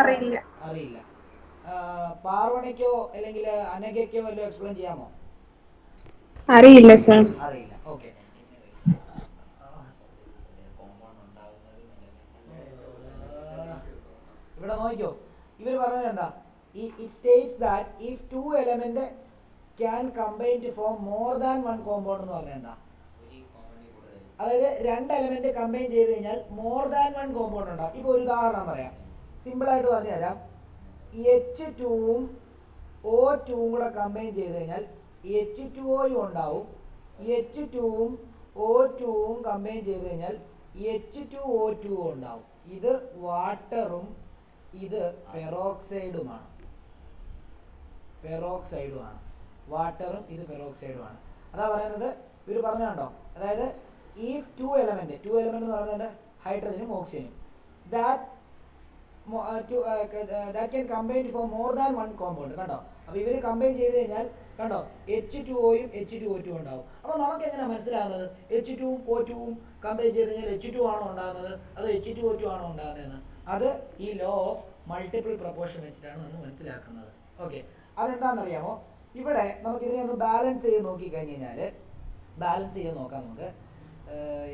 അറിയില്ല. പാർവണിക്കോ അല്ലെങ്കിൽ അനഘയ്ക്കോ വല്ലതും എക്സ്പ്ലെയിൻ ചെയ്യാമോ? അറിയില്ല സർ. അറിയില്ല. ഓക്കെ. ഇവിടെ നോക്കിക്കോ, ഇവർ പറഞ്ഞത് എന്താ? It states that if two element can combine to form more than one compound എന്ന് പറഞ്ഞാൽ എന്താ? അതായത് 2 എലമെന്റ് കമ്പൈൻ ചെയ്ത് കഴിഞ്ഞാൽ മോർ ദാൻ 1 കോമ്പൗണ്ട് ഉണ്ടാവും. ഇപ്പൊ ഒരു ഉദാഹരണം പറയാം, സിമ്പിൾ ആയിട്ട് പറഞ്ഞു തരാം. H2ഉം O2ഉം കൂടെ കമ്പൈൻ ചെയ്ത് കഴിഞ്ഞാൽ H2O ഉണ്ടാവും. H2ഉം O2ഉം കമ്പൈൻ ചെയ്ത് കഴിഞ്ഞാൽ H2O2 ഉണ്ടാവും. ഇത് വാട്ടറും ഇത് പെറോക്സൈഡുമാണ്. വാട്ടറും ഇത് പെറോക്സൈഡുമാണ്. അതാ പറയുന്നത്. ഇവർ പറഞ്ഞുണ്ടോ, അതായത് ഈ ടു എലമെന്റ് എന്ന് പറയുന്നത് ഹൈഡ്രജനും ഓക്സിജനും that can combine for more than one compound. കണ്ടോ? അപ്പൊ ഇവര് കമ്പൈൻ ചെയ്ത് കഴിഞ്ഞാൽ കണ്ടോ H2Oയും H2O2 ഉണ്ടാവും. അപ്പൊ നമുക്ക് എങ്ങനെ മനസ്സിലാകുന്നത് H2ഉം O2ഉം കമ്പൈൻ ചെയ്ത് കഴിഞ്ഞാൽ H2 ആണോ ഉണ്ടാകുന്നത് അതോ H2O2 ആണോ ഉണ്ടാകുന്നതെന്ന്? അത് ഈ ലോ ഓഫ് മൾട്ടിപ്പിൾ പ്രൊപ്പോർഷൻ വെച്ചിട്ടാണ് നമ്മൾ മനസ്സിലാക്കുന്നത്. ഓക്കെ, അതെന്താണെന്നറിയാമോ? ഇവിടെ നമുക്ക് ഇതിനെ ഒന്ന് ബാലൻസ് ചെയ്ത് നോക്കിക്കഴിഞ്ഞ് കഴിഞ്ഞാൽ നോക്കാം നമുക്ക്.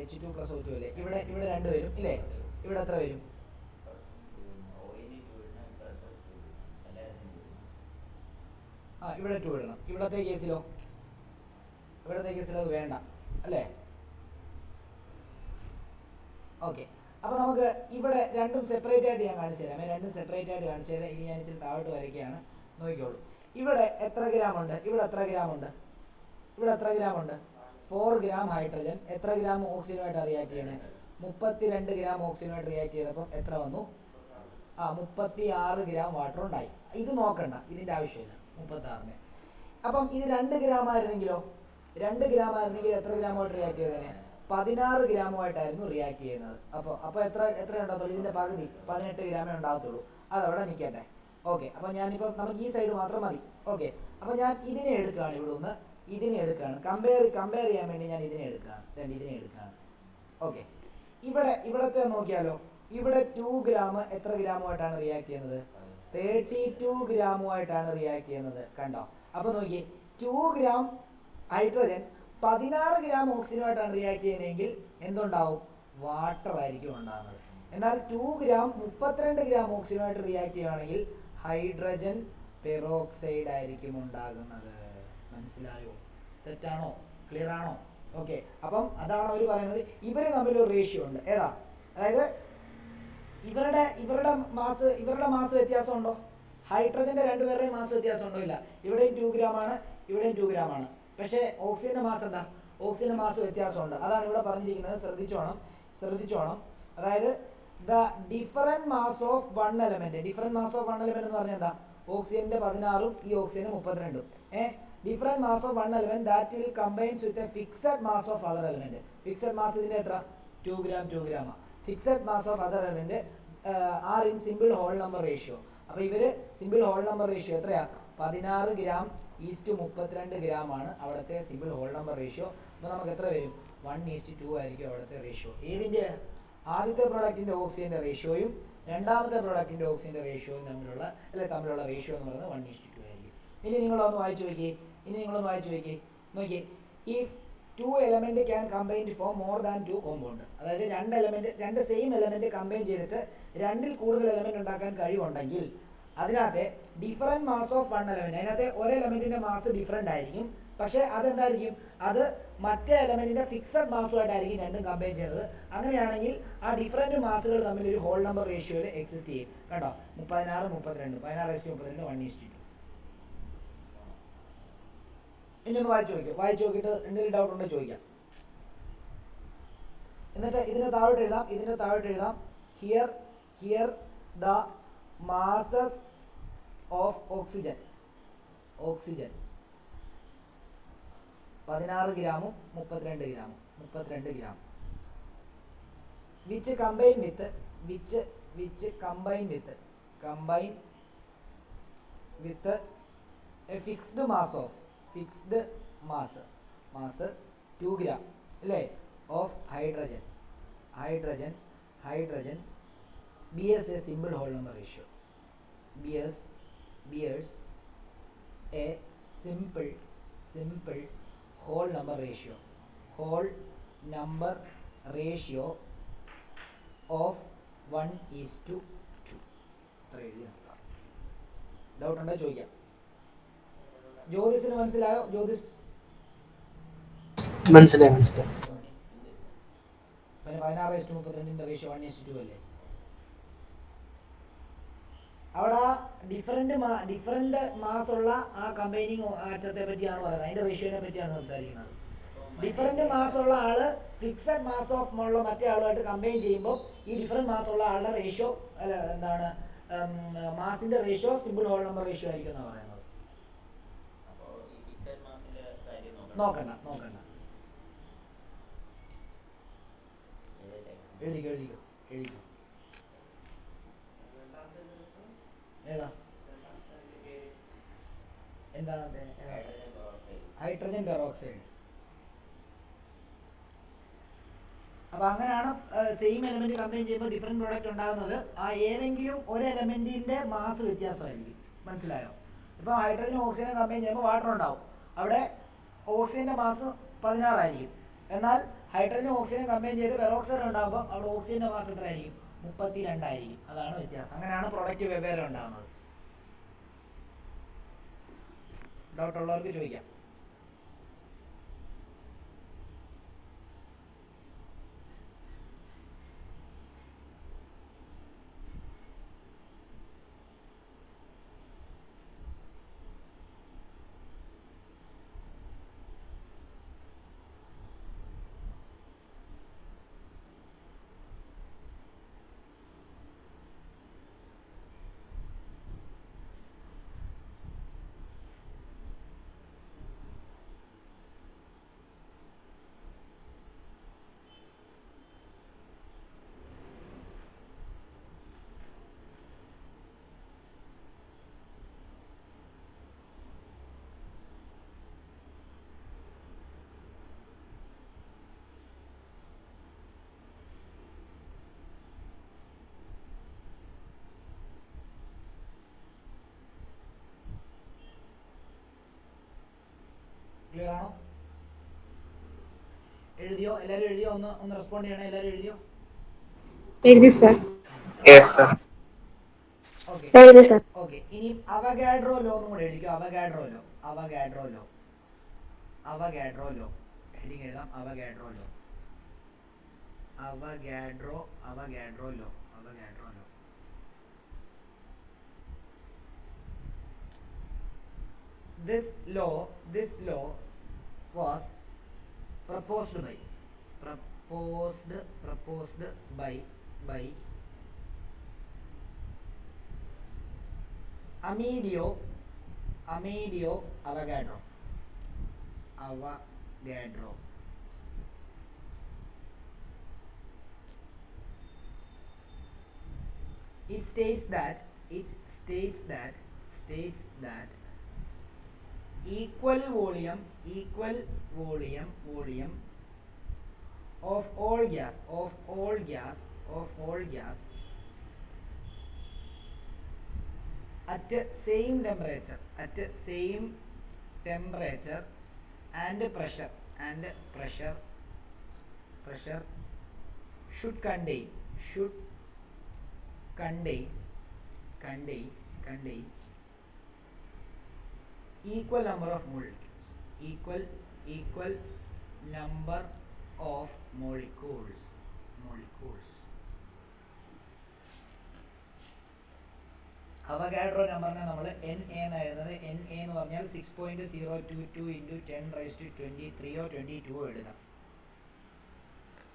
H2 + O2 അല്ലേ? ഇവിടെ 2 വരും ഇല്ലേ? ഇവിടെ എത്ര വരും? ഇവിടെ 2 ഇടണം. ഇവിടത്തെ കേസിലോ അത് വേണ്ട അല്ലേ? ഓക്കെ, അപ്പൊ നമുക്ക് ഇവിടെ രണ്ടും സെപ്പറേറ്റ് ആയിട്ട് ഞാൻ കാണിച്ചു തരാം. ഇനി ഞാൻ ഇച്ചിരി താഴോട്ട് വരയ്ക്കുകയാണ്, നോക്കിക്കോളൂ. ഇവിടെ എത്ര ഗ്രാം ഉണ്ട്? ഇവിടെ എത്ര ഗ്രാം ഉണ്ട്? 4 ഗ്രാം ഹൈഡ്രജൻ. എത്ര ഗ്രാം ഓക്സിജനുമായിട്ട് റിയാക്ട് ചെയ്യണേ? 32 ഗ്രാം ഓക്സിജനുമായിട്ട് റിയാക്ട് ചെയ്തപ്പോൾ എത്ര വന്നു? 36 ഗ്രാം വാട്ടർ ഉണ്ടായി. ഇത് നോക്കണ്ട, ഇതിന്റെ ആവശ്യമില്ല. 36. അപ്പം ഇത് 2 ഗ്രാം ആയിരുന്നെങ്കിലോ, 2 ഗ്രാം ആയിരുന്നെങ്കിൽ എത്ര ഗ്രാമുമായിട്ട് റിയാക്ട് ചെയ്തേനെ? 16 ഗ്രാമുമായിട്ടായിരുന്നു റിയാക്ട് ചെയ്യുന്നത്. അപ്പോൾ എത്ര ഉണ്ടാകത്തുള്ളൂ? ഇതിന്റെ പകുതി 18 ഗ്രാമേ ഉണ്ടാകത്തുള്ളൂ. അതവിടെ നിൽക്കട്ടെ. ഓക്കെ, അപ്പോൾ ഞാനിപ്പോൾ നമുക്ക് ഈ സൈഡ് മാത്രം മതി. ഓക്കെ, അപ്പോൾ ഞാൻ ഇതിനെ എടുക്കുകയാണ്, ഇവിടെ ഒന്ന് ഇതിനെ എടുക്കുകയാണ്, കമ്പയർ ചെയ്യാൻ വേണ്ടി ഞാൻ ഇതിനെ എടുക്കുകയാണ്. ഓക്കെ, ഇവിടത്തെ നോക്കിയാലോ, ഇവിടെ 2 ഗ്രാം എത്ര ഗ്രാമുമായിട്ടാണ് റിയാക്ട് ചെയ്യുന്നത്? 32 ഗ്രാമുമായിട്ടാണ് റിയാക്ട് ചെയ്യുന്നത്. കണ്ടോ? അപ്പോൾ നോക്കിയേ, 2 ഗ്രാം ഹൈഡ്രജൻ 16 ഗ്രാം ഓക്സിജനുമായിട്ടാണ് റിയാക്ട് ചെയ്യുന്നതെങ്കിൽ എന്തുണ്ടാവും? വാട്ടർ ആയിരിക്കും ഉണ്ടാകുന്നത്. എന്നാൽ 2 ഗ്രാം 32 ഗ്രാം ഓക്സിജനുമായിട്ട് റിയാക്ട് ചെയ്യുകയാണെങ്കിൽ ഹൈഡ്രജൻ പെറോക്സൈഡ് ആയിരിക്കും ഉണ്ടാകുന്നത്. മനസ്സിലായോ? സെറ്റാണോ? ക്ലിയർ ആണോ? ഓക്കെ, അപ്പം അതാണ് അവർ പറയുന്നത്. ഇവര് തമ്മിലൊരു റേഷ്യോ ഉണ്ട്. ഏതാ? അതായത് ഇവരുടെ മാസ് വ്യത്യാസം ഉണ്ടോ? ഹൈഡ്രജന്റെ രണ്ടുപേരുടെയും മാസ് വ്യത്യാസം ഉണ്ടോ? ഇല്ല. ഇവിടെയും 2 ഗ്രാം ആണ്, ഇവിടെയും 2 ഗ്രാം ആണ്. പക്ഷേ ഓക്സിജന്റെ മാസ് എന്താ? ഓക്സിജന്റെ മാസ് വ്യത്യാസമുണ്ട്. അതാണ് ഇവിടെ പറഞ്ഞിരിക്കുന്നത്. ശ്രദ്ധിച്ചോണം. അതായത് the different mass of one element. Different mass of one element എന്ന് പറഞ്ഞാൽ എന്താ? ഓക്സിജന്റെ 16ഉം ഈ ഓക്സിജന്റെ 32ഉം. Different mass of one element that will combines with a fixed mass of other element. Fixed mass ഇതിന്റെ എത്ര? 2 gram. Fixed mass of other element are in simple whole number ratio. അപ്പോൾ ഇവര് സിമ്പിൾ ഹോൾ നമ്പർ റേഷ്യോ എത്രയാ? 16 gram east 32 gram ആണ് അവിടുത്തെ simple whole number ratio. അപ്പോൾ നമുക്ക് എത്ര വരും? 1:2 ആയിരിക്കും അവിടുത്തെ റേഷ്യോ. ഏതിന്റെ? ആദ്യത്തെ പ്രോഡക്റ്റിന്റെ ഓക്സിജന്റെ റേഷ്യോയും രണ്ടാമത്തെ പ്രോഡക്റ്റിന്റെ ഓക്സിജന്റെ റേഷ്യോയും തമ്മിലുള്ള റേഷ്യോ എന്ന് പറയുന്നത് 1:2 ആയിരിക്കും. ഇനി നിങ്ങളൊന്ന് വായിച്ചു നോക്കിയേ. നോക്കിയേ, if 2 element can combine to form more than 2 compound. അതായത് രണ്ട് സെയിം എലമെന്റ് കമ്പൈൻ ചെയ്തിട്ട് 2ൽ കൂടുതൽ എലമെന്റ് ഉണ്ടാക്കാൻ കഴിവുണ്ടെങ്കിൽ അതിനകത്തെ different mass of one element, അതിനകത്തെ ഒരു എലമെന്റിന്റെ മാസ് ഡിഫറെന്റ് ആയിരിക്കും. പക്ഷെ അതെന്തായിരിക്കും? അത് മറ്റേ എലമെന്റിന്റെ ഫിക്സഡ് മാസുമായിട്ടായിരിക്കും രണ്ടും കമ്പൈൻ ചെയ്യുന്നത്. അങ്ങനെയാണെങ്കിൽ ആ ഡിഫറൻറ്റ് മാസുകൾ തമ്മിൽ ഒരു ഹോൾ നമ്പർ റേഷ്യോയിൽ എക്സിസ്റ്റ് ചെയ്യും. കണ്ടോ? 16:32 1:2. ഇനി ഒന്ന് വായിച്ചു നോക്കിയിട്ട് എന്തെങ്കിലും ഡൗട്ട് ഉണ്ടോ ചോദിക്കാം. എന്നിട്ട് ഇതിന്റെ താഴോട്ട് എഴുതാം here the masses of oxygen 16 ഗ്രാമും 32 gram which combine with a fixed mass 2 gram അല്ലേ of hydrogen bears a simple whole number ratio. bears a simple whole number ratio of 1:2. Doubt ഉണ്ടോ ചോദിക്കാം. ജ്യോതിസിന് മനസ്സിലായോ? മനസ്സിലായി. പിന്നെ 16:32 റേഷ്യോ 1:2 അല്ലേ? അവിടെ ഡിഫറെന്റ് മാസ് ഉള്ള ആ കമ്പൈനിങ് ആറ്റത്തെ പറ്റിയാണ് പറയുന്നത്. അതിന്റെ റേഷ്യോനെ പറ്റിയാണ് സംസാരിക്കുന്നത്. ഡിഫറെന്റ് മാസ് ഉള്ള ആള് ഫിക്സഡ് മാസ് ഓഫ് ഉള്ള മറ്റേ ആളുമായിട്ട് കമ്പൈൻ ചെയ്യുമ്പോൾ ഈ ഡിഫറെന്റ് മാസ് ഉള്ള ആളുടെ ratio മാസിന്റെ ratio simple whole number ratio ആയിരിക്കും എന്നാണ് പറയുന്നത്. നോക്കണ്ട എഴുതിക്കോ. ഏതാ? എന്താണ്? Hydrogen peroxide. അപ്പൊ അങ്ങനെയാണ് സെയിം എലമെന്റ് കമ്പൈൻ ചെയ്യുമ്പോൾ ഡിഫറെന്റ് പ്രോഡക്റ്റ് ഉണ്ടാകുന്നത്. ആ ഏതെങ്കിലും ഒരു എലമെന്റിന്റെ മാസ് വ്യത്യാസമായിരിക്കും. മനസ്സിലായോ? ഇപ്പൊ ഹൈഡ്രജനും ഓക്സിജനും കമ്പൈൻ ചെയ്യുമ്പോൾ വാട്ടർ ഉണ്ടാവും. അവിടെ ഓക്സിജന്റെ മാസ് 16 ആയിരിക്കും. എന്നാൽ ഹൈഡ്രജനും ഓക്സിജനും കമ്പൈൻ ചെയ്ത് പെറോക്സൈഡ് ഉണ്ടാകുമ്പോൾ അവിടെ ഓക്സിജന്റെ മാസ് എത്ര ആയിരിക്കും? 32 ആയിരിക്കും. അതാണ് വ്യത്യാസം. അങ്ങനെയാണ് പ്രോഡക്റ്റ് വെവ്വേറെ ഉണ്ടാകുന്നത്. ഡൗട്ട് ഉള്ളവർക്ക് ചോദിക്കാം. എഴുതിയോ? എല്ലാവരും എഴുതിയോ? ഒന്ന് റെസ്പോണ്ട് ചെയ്യണേ. എല്ലാവരും എഴുതിയോ? എഴുതി സർ. Yes sir. ഓക്കെ എഴുതി സർ. ഓക്കെ. ഇനി അവഗാഡ്രോ ലോ എന്നും കൂടെ എഴുതിക്കോ. Avogadro law. Avogadro law. Avogadro law. Heading എഴുതാം. Avogadro law. Avogadro law. Avogadro law. This law was proposed by Amedeo Avogadro. It states that equal volume of all gas at same temperature and pressure should contain equal number of molecules. Avogadro നമ്പറിനെ നമ്മൾ N എന്ന് എഴുതുന്നത്. N എന്ന് പറഞ്ഞാൽ 6.022 into 10⁻23 22 എഴുതാം.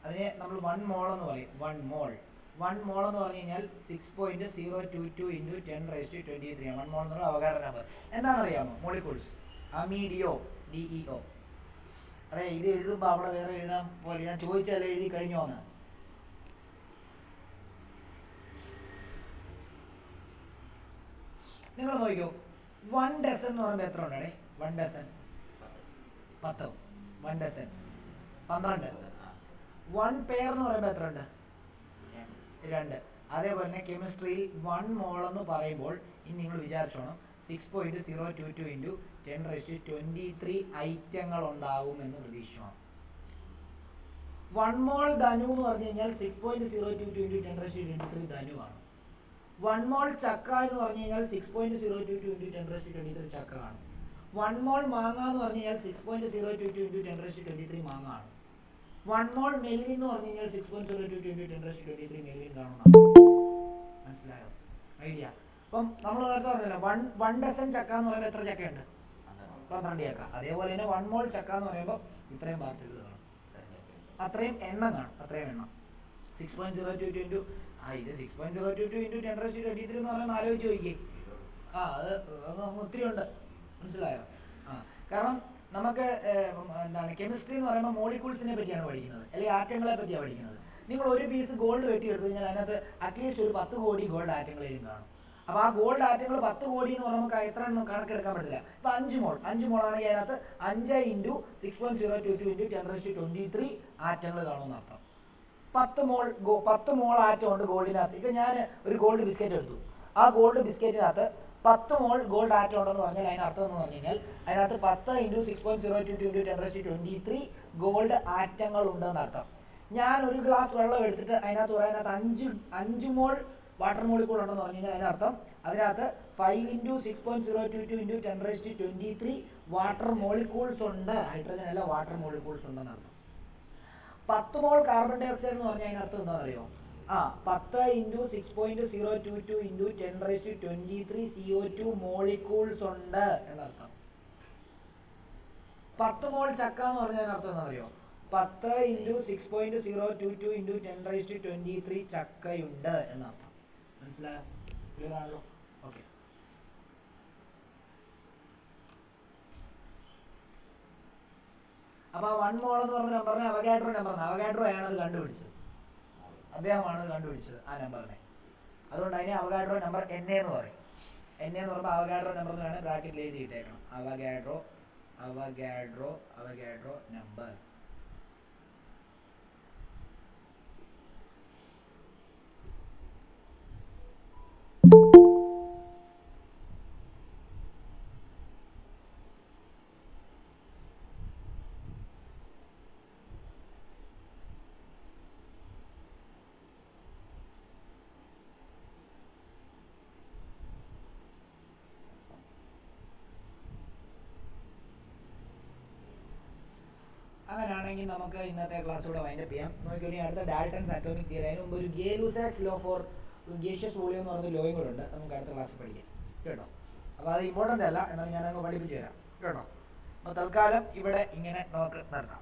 അതിനെ നമ്മൾ 1 മോൾ എന്ന് പറയും. 1 മോൾ എന്ന് പറഞ്ഞു കഴിഞ്ഞാൽ 6.022 ഇൻറ്റു 10⁻23 ആണ്. 1 മോൾ എന്ന് പറഞ്ഞാൽ അവഗാഡ്രോ നമ്പർ. എന്താണെന്നറിയാമോ? മോളിക്യൂൾസ്. അമീഡിയോ DEO. അതെ, ഇത് എഴുതുമ്പോൾ അവിടെ വേറെ എഴുതാൻ പോലെ ഞാൻ ചോദിച്ചാൽ എഴുതി കഴിഞ്ഞോന്ന്. നിങ്ങൾ നോക്കിക്കോ. 1 ഡസൻ എന്ന് പറയുമ്പോൾ എത്ര ഉണ്ടേ? 1 ഡസൻ 10. 1 ഡസൻ 12. 1 പെയർ എന്ന് പറയുമ്പോൾ എത്ര ഉണ്ട്? 2. അതേപോലെ തന്നെ കെമിസ്ട്രിയിൽ 1 മോൾ എന്ന് പറയുമ്പോൾ ഇനി നിങ്ങൾ വിചാരിച്ചോണം 6.022 ഇൻറ്റു 10⁻23 ഐറ്റങ്ങൾ ഉണ്ടാകും എന്ന് പ്രതീക്ഷിച്ചോണം. 1 മോൾ ധനു എന്ന് പറഞ്ഞു കഴിഞ്ഞാൽ 6.022 ഇൻറ്റു 10⁻23 ധനുവാണ്. 1 മോൾ ചക്ക എന്ന് പറഞ്ഞു കഴിഞ്ഞാൽ 6.022 ഇൻറ്റു 10⁻23 ചക്ക ആണ്. 1 മോൾ മാങ്ങ എന്ന് പറഞ്ഞു കഴിഞ്ഞാൽ 6.022 ഇൻറ്റു 10⁻23 മാങ്ങ ആണ്. 1 മോൾ മെൽവിൻ എന്ന് പറഞ്ഞു കഴിഞ്ഞാൽ 6.022 ഇൻറ്റു 10⁻23 മെൽവിൻ കാണുന്നതാണ്. മനസ്സിലായോ? ഐഡിയ. അപ്പം നമ്മൾ നേരത്തെ പറഞ്ഞല്ലോ 1 ഡസൻ ചക്ക എന്ന് പറയുമ്പോൾ എത്ര ചക്കയുണ്ട്? 12 ചക്ക. അതേപോലെ തന്നെ 1 മോൾ ചക്ക എന്ന് പറയുമ്പോൾ ഇത്രയും പാർട്ടുകൾ കാണും, അത്രയും എണ്ണം കാണും. 6.022 ഇൻറ്റു ഇത് 6.022 ഇൻറ്റു 10⁻23 എന്ന് പറഞ്ഞാൽ ആലോചിച്ച് നോക്കിയേ. അത് ഒത്തിരി ഉണ്ട്. മനസ്സിലായോ? കാരണം നമുക്ക് എന്താണ് കെമിസ്ട്രി എന്ന് പറയുമ്പോൾ മോളിക്യൂൾസിനെ പറ്റിയാണ് പഠിക്കുന്നത്, അല്ലെങ്കിൽ ആറ്റങ്ങളെ പറ്റിയാണ് പഠിക്കുന്നത്. നിങ്ങൾ ഒരു പീസ് ഗോൾഡ് വെട്ടിയെടുത്തു കഴിഞ്ഞാൽ അതിനകത്ത് അറ്റ്ലീസ്റ്റ് ഒരു 10 കോടി ഗോൾഡ് ആറ്റങ്ങളെയും കാണും. അപ്പോൾ ആ ഗോൾഡ് ആറ്റങ്ങൾ 10 കോടി എന്ന് പറയുമ്പോൾ എത്ര എണ്ണം കണക്കെടുക്കാൻ പറ്റില്ല. ഇപ്പം 5 മോൾ ആണെങ്കിൽ അതിനകത്ത് 5 ഇൻറ്റു 6.022 ഇൻറ്റു 10⁻23 ആറ്റങ്ങൾ കാണുമെന്ന് അർത്ഥം. 10 മോൾ ആറ്റം ഉണ്ട് ഗോൾഡിനകത്ത്. ഇപ്പം ഞാൻ ഒരു ഗോൾഡ് ബിസ്ക്കറ്റ് എടുത്തു. ആ ഗോൾഡ് ബിസ്ക്കറ്റിനകത്ത് 10 മോൾ ഗോൾഡ് ആറ്റം ഉണ്ടെന്ന് പറഞ്ഞാൽ അതിനർത്ഥം എന്ന് പറഞ്ഞു കഴിഞ്ഞാൽ അതിനകത്ത് 10 ഇൻറ്റു 6.022 ഇൻറ്റു 10⁻23 ഗോൾഡ് ആറ്റങ്ങൾ ഉണ്ടെന്ന് അർത്ഥം. ഞാൻ ഒരു ഗ്ലാസ് വെള്ളം എടുത്തിട്ട് അതിനകത്ത് 5 മോൾ വാട്ടർ മോളിക്കൂൾ ഉണ്ടെന്ന് പറഞ്ഞു കഴിഞ്ഞാൽ അതിനകത്ത് 5 ഇൻറ്റു 6.022 ഇൻറ്റു 10⁻23 വാട്ടർ മോളിക്യൂൾസ് ഉണ്ട്. ഹൈഡ്രജൻ അല്ല, വാട്ടർ മോളിക്യൂൾസ് ഉണ്ടെന്ന് അർത്ഥം. 10 മോൾ കാർബൺ ഡൈ ഓക്സൈഡ് എന്ന് പറഞ്ഞാൽ അതിനർത്ഥം എന്താണെന്നറിയോ? 10 ഇൻറ്റു 6.022 ഇൻറ്റു 10⁻23 CO2 മോളിക്യൂൾസ് ഉണ്ട് എന്നർത്ഥം. 10 മോൾ ചക്ക എന്ന് പറഞ്ഞാൽ അതിനർത്ഥം എന്താണെന്നറിയോ? 10 ഇൻറ്റു 6.022 ഇൻറ്റു 10⁻23 ചക്കയുണ്ട് എന്നർത്ഥം. മനസ്സിലായോ? ക്ലിയർ ആണല്ലോ? ഓക്കെ. അപ്പോൾ 1 മോൾ എന്ന് പറഞ്ഞ നമ്പറിനെ അവഗാഡ്രോ നമ്പറാണ്. അവഗാഡ്രോ ആണ് അത് കണ്ടുപിടിച്ചത്. അദ്ദേഹമാണ് അത് കണ്ടുപിടിച്ചത് ആ നമ്പറിനെ. അതുകൊണ്ട് അതിനെ അവഗാഡ്രോ നമ്പർ എൻ എന്ന് പറയും. എൻ എന്ന് പറയുമ്പോൾ അവഗാഡ്രോ നമ്പർ എന്ന് വേണം ബ്രാക്കറ്റിൽ എഴുതിയിട്ടേക്കണം. Avogadro number. നമുക്ക് ഇന്നത്തെ ക്ലാസ് ഇവിടെ വൈൻഡപ്പ് ചെയ്യാം. നോക്കിക്കോണി അടുത്ത ഡാൽട്ടൺസ് അറ്റോമിക് തിയറി. അതിന് മുമ്പ് ഒരു ഗേ-ലൂസാക്സ് ലോ ഫോർ ഗേഷ്യസ് വോളിയം എന്ന് പറയുന്ന ലോയും കൂടെ ഉണ്ട്. നമുക്ക് അടുത്ത ക്ലാസ്സിൽ പഠിക്കാം കേട്ടോ. അപ്പോൾ അത് ഇമ്പോർട്ടൻ്റ് അല്ല, എന്നാൽ ഞാനങ്ങ് പഠിപ്പിച്ചു തരാം കേട്ടോ. അപ്പോൾ തൽക്കാലം ഇവിടെ ഇങ്ങനെ നമുക്ക് നിർത്താം.